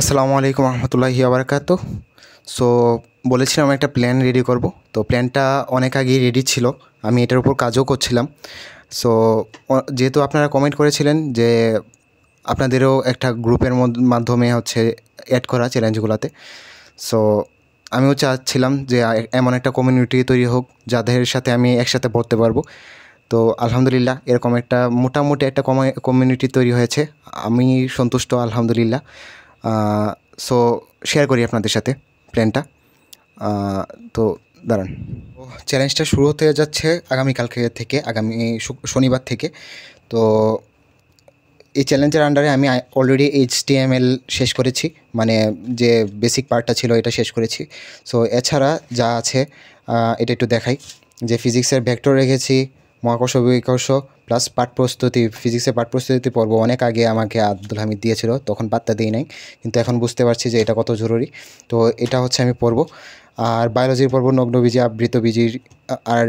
আসসালামু আলাইকুম রহমতুল্লাহি আবরকাত। সো বলেছিলাম একটা প্ল্যান রেডি করব, তো প্ল্যানটা অনেক আগেই রেডি ছিল, আমি এটার উপর কাজও করছিলাম। সো যেহেতু আপনারা কমেন্ট করেছিলেন যে আপনাদেরও একটা গ্রুপের মাধ্যমে হচ্ছে অ্যাড করা চ্যালেঞ্জগুলোতে, সো আমিও চাচ্ছিলাম যে এমন একটা কমিউনিটি তৈরি হোক যাদের সাথে আমি একসাথে পড়তে পারবো। তো আলহামদুলিল্লাহ এরকম একটা মোটামুটি একটা কমিউনিটি তৈরি হয়েছে, আমি সন্তুষ্ট আলহামদুলিল্লাহ। সো শেয়ার করি আপনাদের সাথে প্ল্যানটা। তো দাঁড়ান, চ্যালেঞ্জটা শুরু হতে যাচ্ছে আগামীকালকে থেকে, আগামী শনিবার থেকে। তো এই চ্যালেঞ্জের আন্ডারে আমি অলরেডি HTML শেষ করেছি, মানে যে বেসিক পার্টটা ছিল এটা শেষ করেছি। সো এছাড়া যা আছে এটা একটু দেখাই, যে ফিজিক্সের ভেক্টর রেখেছি, মহাকর্ষ বিকর্ষ প্লাস পাঠ প্রস্তুতি। ফিজিক্সের পাঠ প্রস্তুতি পর্ব অনেক আগে আমাকে আব্দুল হামিদ দিয়েছিল, তখন পাত্তা দিই নাই, কিন্তু এখন বুঝতে পারছি যে এটা কত জরুরি। তো এটা হচ্ছে আমি পড়ব। আর বায়োলজির পড়ব নগ্নবীজি, আবৃতবীজির আর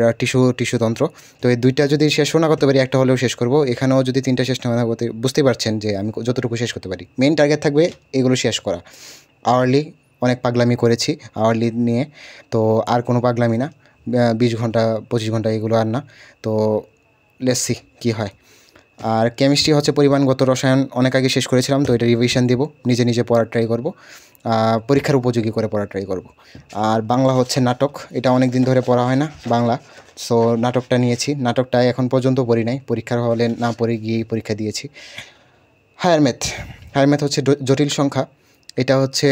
টিস্যুতন্ত্র। তো এই দুইটা যদি শেষও না করতে পারি, একটা হলেও শেষ করব। এখানেও যদি তিনটা শেষ না করতে, বুঝতেই পারছেন যে আমি যতটুকু শেষ করতে পারি। মেইন টার্গেট থাকবে এগুলো শেষ করা। আওয়ারলি অনেক পাগলামি করেছি আওয়ারলি নিয়ে, তো আর কোনো পাগলামি না। 20 ঘন্টা 25 ঘন্টা এগুলো আর না। তো লেটস সি কী হয়। আর কেমিস্ট্রি হচ্ছে পরিমাণগত রসায়ন অনেক আগে শেষ করেছিলাম, তো এটা রিভিশন দিব, নিজে নিজে পড়ার ট্রাই করব, পরীক্ষার উপযোগী করে পড়ার ট্রাই করব। আর বাংলা হচ্ছে নাটক, এটা অনেক দিন ধরে পড়া হয় না বাংলা, সো নাটকটা নিয়েছি। নাটকটা এখন পর্যন্ত পড়ি নাই, পরীক্ষার হলে না পড়ে গিয়েই পরীক্ষা দিয়েছি। হায়ার ম্যাথ হচ্ছে জটিল সংখ্যা, এটা হচ্ছে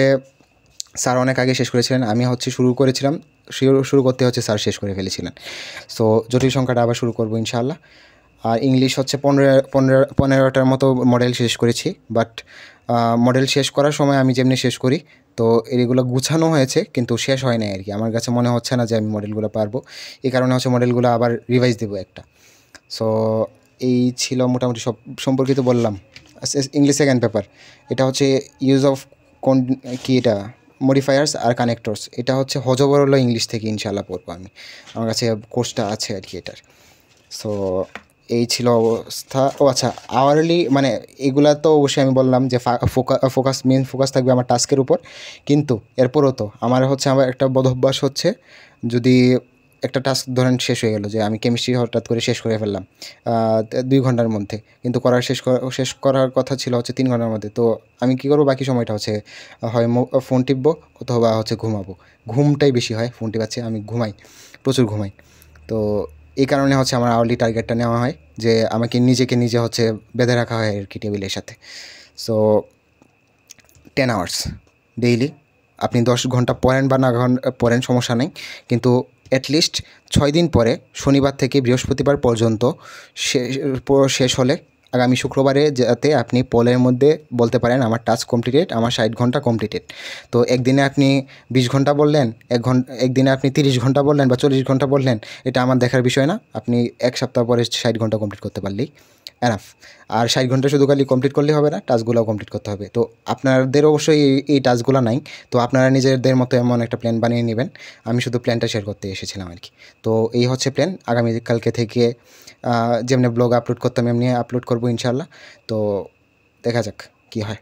স্যার অনেক আগে শেষ করেছিলেন, আমি হচ্ছে শুরু করেছিলাম, শুরু করতে হচ্ছে স্যার শেষ করে ফেলেছিলেন। সো জটিল সংখ্যাটা আবার শুরু করবো ইনশাআল্লাহ। আর ইংলিশ হচ্ছে 15টার মতো মডেল শেষ করেছি, বাট মডেল শেষ করার সময় আমি যেমনি শেষ করি, তো এগুলো গুছানো হয়েছে কিন্তু শেষ হয় নাই আর কি। আমার কাছে মনে হচ্ছে না যে আমি মডেলগুলো পারবো, এই কারণে হচ্ছে মডেলগুলো আবার রিভাইজ দেবো একটা। সো এই ছিল মোটামুটি সব সম্পর্কিত বললাম। ইংলিশ সেকেন্ড পেপার, এটা হচ্ছে ইউজ অফ কি এটা মডিফায়ার্স আর কানেক্টরস, এটা হচ্ছে হজবরল ইংলিশ থেকে ইনশাল্লাহ পড়বো আমি, আমার কাছে কোর্সটা আছে আর কি এটার। সো এই ছিল অবস্থা। ও আচ্ছা, আওয়ারলি মানে এগুলা তো অবশ্যই আমি বললাম যে মেন ফোকাস থাকবে আমার টাস্কের উপর, কিন্তু এরপরও তো আমার একটা বদভ্যাস হচ্ছে, যদি একটা টাস্ক ধরেন শেষ হয়ে গেল, যে আমি কেমিস্ট্রি হঠাৎ করে শেষ করে ফেললাম 2 ঘন্টার মধ্যে, কিন্তু শেষ করার কথা ছিল হচ্ছে 3 ঘন্টার মধ্যে, তো আমি কী করবো, বাকি সময়টা হচ্ছে হয় ফোন টিপবো অথবা হচ্ছে ঘুমাবো। ঘুমটাই বেশি হয়, ফোন টিপাচ্ছে, আমি ঘুমাই, প্রচুর ঘুমাই। তো এই কারণে হচ্ছে আমার আওয়ারলি টার্গেটটা নেওয়া হয়, যে আমাকে নিজে হচ্ছে বেঁধে রাখা হয় আর কি টেবিলের সাথে। So 10 hours daily. আপনি 10 ঘন্টা পড়েন বা না পড়েন সমস্যা নেই, কিন্তু অ্যাটলিস্ট 6 দিন পরে, শনিবার থেকে বৃহস্পতিবার পর্যন্ত শেষ হলে আগামী শুক্রবারে যাতে আপনি পোলের মধ্যে বলতে পারেন আমার টাস্ক কমপ্লিটেড, আমার 60 ঘন্টা কমপ্লিটেড। তো একদিনে আপনি 20 ঘন্টা বললেন, একদিনে আপনি 30 ঘন্টা বললেন বা 40 ঘন্টা বললেন, এটা আমার দেখার বিষয় না। আপনি এক সপ্তাহ পরে 60 ঘন্টা কমপ্লিট করতে পারলেই এনাফ। আর 60 ঘন্টা শুধু খালি কমপ্লিট করলেই হবে না, টাস্কগুলোও কমপ্লিট করতে হবে। তো আপনাদের অবশ্যই এই টাস্কগুলো নাই, তো আপনারা নিজেদের মতো এমন একটা প্ল্যান বানিয়ে নেবেন। আমি শুধু প্ল্যানটা শেয়ার করতে এসেছিলাম আর কি। তো এই হচ্ছে প্ল্যান, আগামীকালকে থেকে যেমনি ব্লগ আপলোড করতাম এমনি আপলোড করবো ইনশাল্লাহ। তো দেখা যাক কী হয়।